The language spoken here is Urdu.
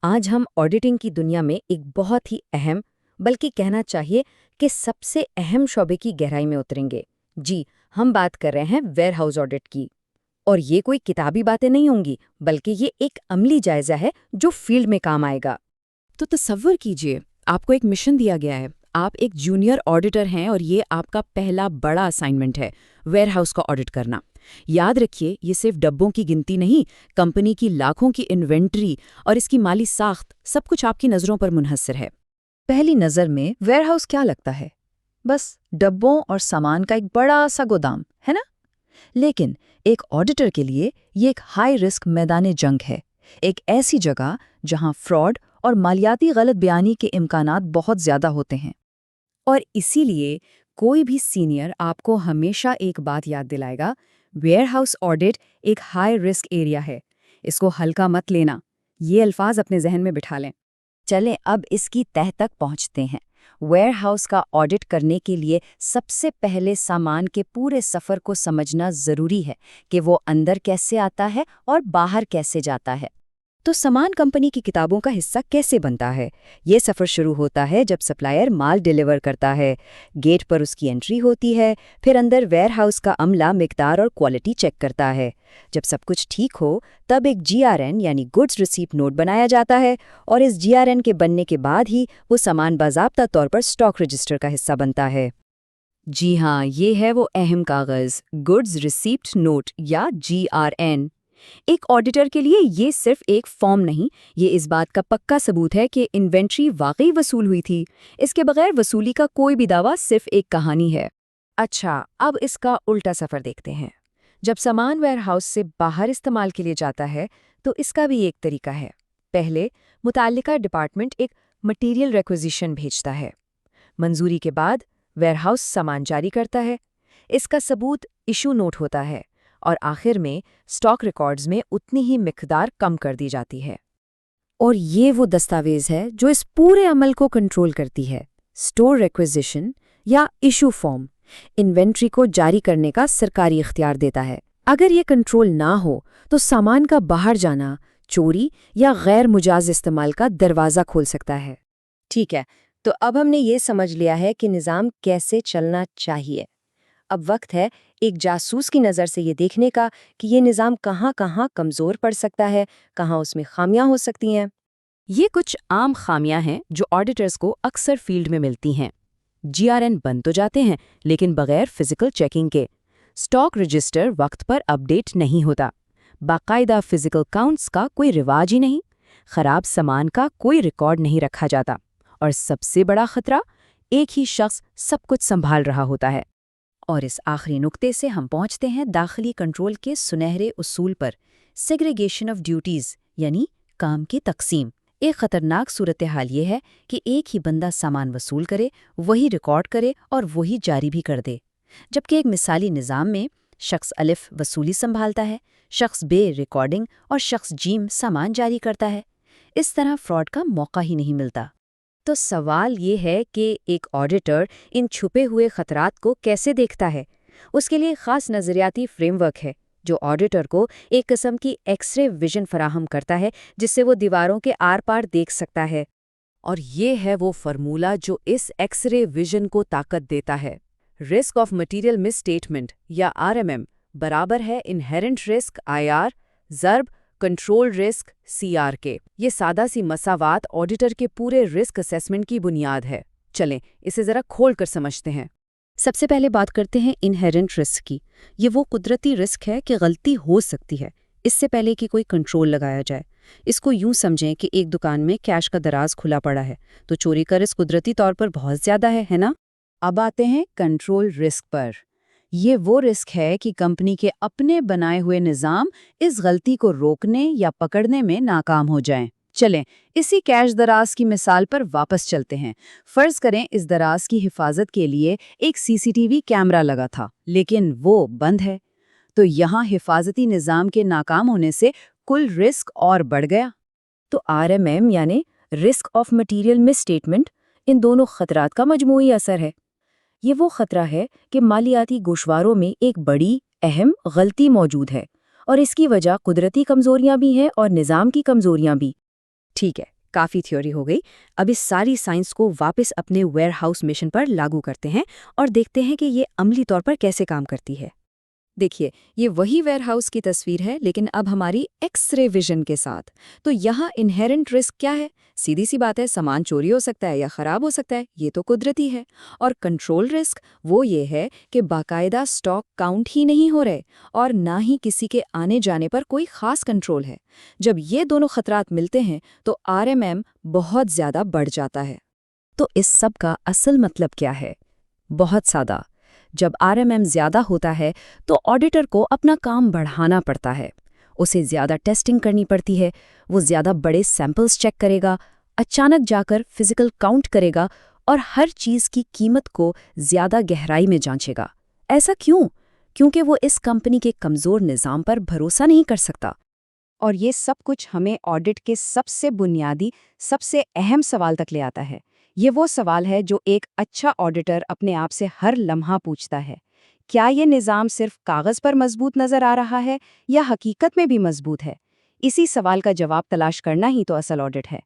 آج ہم آڈیٹنگ کی دنیا میں ایک بہت ہی اہم بلکہ کہنا چاہیے کہ سب سے اہم شعبے کی گہرائی میں اتریں گے۔ جی، ہم بات کر رہے ہیں ویئر ہاؤس آڈٹ کی۔ اور یہ کوئی کتابی باتیں نہیں ہوں گی، بلکہ یہ ایک عملی جائزہ ہے جو فیلڈ میں کام آئے گا۔ تو تصور کیجئے آپ کو ایک مشن دیا گیا ہے، آپ ایک جونیئر آڈیٹر ہیں اور یہ آپ کا پہلا بڑا اسائنمنٹ ہے، ویئر ہاؤس کا آڈٹ کرنا۔ یاد رکھیے، یہ صرف ڈبوں کی گنتی نہیں، کمپنی کی لاکھوں کی انوینٹری اور اس کی مالی ساخت سب کچھ آپ کی نظروں پر منحصر ہے۔ پہلی نظر میں ویئر ہاؤس کیا لگتا ہے؟ بس ڈبوں اور سامان کا ایک بڑا سا گودام ہے نا؟ لیکن ایک آڈیٹر کے لیے یہ ایک ہائی رسک میدان جنگ ہے، ایک ایسی جگہ جہاں فراڈ اور مالیاتی غلط بیانی کے امکانات بہت زیادہ ہوتے ہیں۔ اور اسی لیے کوئی بھی سینئر آپ کو ہمیشہ ایک بات یاد دلائے گا، ویئر ہاؤس آڈٹ ایک ہائی رسک ایریا ہے، اس کو ہلکا مت لینا۔ یہ الفاظ اپنے ذہن میں بٹھا لیں۔ چلیں اب اس کی تہہ تک پہنچتے ہیں۔ ویئر ہاؤس کا آڈٹ کرنے کے لیے سب سے پہلے سامان کے پورے سفر کو سمجھنا ضروری ہے کہ وہ اندر کیسے آتا ہے اور باہر کیسے جاتا ہے۔ تو سامان کمپنی کی کتابوں کا حصہ کیسے بنتا ہے؟ یہ سفر شروع ہوتا ہے جب سپلائر مال ڈیلیور کرتا ہے، گیٹ پر اس کی انٹری ہوتی ہے، پھر اندر ویئر ہاؤس کا عملہ مقدار اور کوالٹی چیک کرتا ہے۔ جب سب کچھ ٹھیک ہو تب ایک GRN یعنی گڈز ریسیپٹ نوٹ بنایا جاتا ہے، اور اس GRN کے بننے کے بعد ہی وہ سامان باضابطہ طور پر اسٹاک رجسٹر کا حصہ بنتا ہے۔ جی ہاں، یہ ہے وہ اہم کاغذ، گڈز ریسیپٹ نوٹ یا GRN۔ ایک آڈیٹر کے لیے یہ صرف ایک فارم نہیں، یہ اس بات کا پکا ثبوت ہے کہ انوینٹری واقعی وصول ہوئی تھی۔ اس کے بغیر وصولی کا کوئی بھی دعویٰ صرف ایک کہانی ہے۔ اچھا، اب اس کا الٹا سفر دیکھتے ہیں۔ جب سامان ویئر ہاؤس سے باہر استعمال کے لیے جاتا ہے تو اس کا بھی ایک طریقہ ہے۔ پہلے متعلقہ ڈپارٹمنٹ ایک مٹیریل ریکوزیشن بھیجتا ہے۔ منظوری کے بعد ویئر ہاؤس سامان جاری کرتا ہے، اس کا ثبوت ایشو نوٹ ہوتا ہے، اور آخر میں اسٹاک ریکارڈز میں اتنی ہی مقدار کم کر دی جاتی ہے۔ اور یہ وہ دستاویز ہے جو اس پورے عمل کو کنٹرول کرتی ہے۔ اسٹور ریکویزیشن یا ایشو فارم انوینٹری کو جاری کرنے کا سرکاری اختیار دیتا ہے۔ اگر یہ کنٹرول نہ ہو تو سامان کا باہر جانا چوری یا غیر مجاز استعمال کا دروازہ کھول سکتا ہے۔ ٹھیک ہے، تو اب ہم نے یہ سمجھ لیا ہے کہ نظام کیسے چلنا چاہیے۔ اب وقت ہے ایک جاسوس کی نظر سے یہ دیکھنے کا کہ یہ نظام کہاں کہاں کمزور پڑ سکتا ہے، کہاں اس میں خامیاں ہو سکتی ہیں۔ یہ کچھ عام خامیاں ہیں جو آڈیٹرز کو اکثر فیلڈ میں ملتی ہیں۔ GRN بن تو جاتے ہیں لیکن بغیر فزیکل چیکنگ کے۔ اسٹاک رجسٹر وقت پر اپ ڈیٹ نہیں ہوتا۔ باقاعدہ فزیکل کاؤنٹس کا کوئی رواج ہی نہیں۔ خراب سامان کا کوئی ریکارڈ نہیں رکھا جاتا۔ اور سب سے بڑا خطرہ، ایک ہی شخص سب کچھ سنبھال رہا ہوتا ہے۔ اور اس آخری نقطے سے ہم پہنچتے ہیں داخلی کنٹرول کے سنہرے اصول پر، سیگریگیشن آف ڈیوٹیز یعنی کام کی تقسیم۔ ایک خطرناک صورتحال یہ ہے کہ ایک ہی بندہ سامان وصول کرے، وہی ریکارڈ کرے اور وہی جاری بھی کر دے، جبکہ ایک مثالی نظام میں شخص الف وصولی سنبھالتا ہے، شخص بے ریکارڈنگ اور شخص جیم سامان جاری کرتا ہے۔ اس طرح فراڈ کا موقع ہی نہیں ملتا۔ تو سوال یہ ہے کہ ایک آڈیٹر ان چھپے ہوئے خطرات کو کیسے دیکھتا ہے؟ اس کے لیے خاص نظریاتی فریم ورک ہے جو آڈیٹر کو ایک قسم کی ایکس رے ویژن فراہم کرتا ہے، جس سے وہ دیواروں کے آر پار دیکھ سکتا ہے۔ اور یہ ہے وہ فارمولہ جو اس ایکس رے ویژن کو طاقت دیتا ہے۔ Risk of material miss statement یا RMM برابر ہے انہیرنٹ رسک IR ضرب کنٹرول رسک CR کے۔ یہ سادہ سی مساوات آڈیٹر کے پورے رسک اسیسمنٹ کی بنیاد ہے۔ چلیں اسے ذرا کھول کر سمجھتے ہیں۔ سب سے پہلے بات کرتے ہیں انہیرنٹ رسک کی۔ یہ وہ قدرتی رسک ہے کہ غلطی ہو سکتی ہے اس سے پہلے کہ کوئی کنٹرول لگایا جائے۔ اس کو یوں سمجھیں کہ ایک دکان میں کیش کا دراز کھلا پڑا ہے تو چوری کا رسک قدرتی طور پر بہت زیادہ ہے نا؟ اب آتے ہیں کنٹرول رسک پر۔ یہ وہ رسک ہے کہ کمپنی کے اپنے بنائے ہوئے نظام اس غلطی کو روکنے یا پکڑنے میں ناکام ہو جائیں۔ چلیں اسی کیش دراز کی مثال پر واپس چلتے ہیں۔ فرض کریں اس دراز کی حفاظت کے لیے ایک CCTV کیمرہ لگا تھا، لیکن وہ بند ہے۔ تو یہاں حفاظتی نظام کے ناکام ہونے سے کل رسک اور بڑھ گیا۔ تو RMM یعنی risk of material miss statement in دونوں خطرات کا مجموعی اثر ہے۔ یہ وہ خطرہ ہے کہ مالیاتی گوشواروں میں ایک بڑی اہم غلطی موجود ہے، اور اس کی وجہ قدرتی کمزوریاں بھی ہیں اور نظام کی کمزوریاں بھی۔ ٹھیک ہے، کافی تھیوری ہو گئی. اب اس ساری سائنس کو واپس اپنے ویئر ہاؤس مشن پر لاگو کرتے ہیں اور دیکھتے ہیں کہ یہ عملی طور پر کیسے کام کرتی ہے. دیکھیے، یہ وہی ویئر ہاؤس کی تصویر ہے لیکن اب ہماری ایکس رے ویژن کے ساتھ. تو یہاں انہیرنٹ رسک کیا ہے؟ سیدھی سی بات ہے، سامان چوری ہو سکتا ہے یا خراب ہو سکتا ہے، یہ تو قدرتی ہے. اور کنٹرول رسک وہ یہ ہے کہ باقاعدہ سٹاک کاؤنٹ ہی نہیں ہو رہے اور نہ ہی کسی کے آنے جانے پر کوئی خاص کنٹرول ہے. جب یہ دونوں خطرات ملتے ہیں تو RMM بہت زیادہ بڑھ جاتا ہے. تو اس سب کا اصل مطلب کیا ہے؟ بہت سادہ. جب RMM زیادہ ہوتا ہے تو آڈیٹر کو اپنا کام بڑھانا پڑتا ہے. اسے زیادہ ٹیسٹنگ کرنی پڑتی ہے، وہ زیادہ بڑے سیمپلز چیک کرے گا، اچانک جا کر فزیکل کاؤنٹ کرے گا اور ہر چیز کی قیمت کو زیادہ گہرائی میں جانچے گا. ایسا کیوں؟ کیونکہ وہ اس کمپنی کے کمزور نظام پر بھروسہ نہیں کر سکتا. اور یہ سب کچھ ہمیں آڈٹ کے سب سے بنیادی، سب سے اہم سوال تک لے آتا ہے. یہ وہ سوال ہے جو ایک اچھا آڈیٹر اپنے آپ سے ہر لمحہ پوچھتا ہے. کیا یہ نظام صرف کاغذ پر مضبوط نظر آ رہا ہے یا حقیقت میں بھی مضبوط ہے؟ اسی سوال کا جواب تلاش کرنا ہی تو اصل آڈٹ ہے.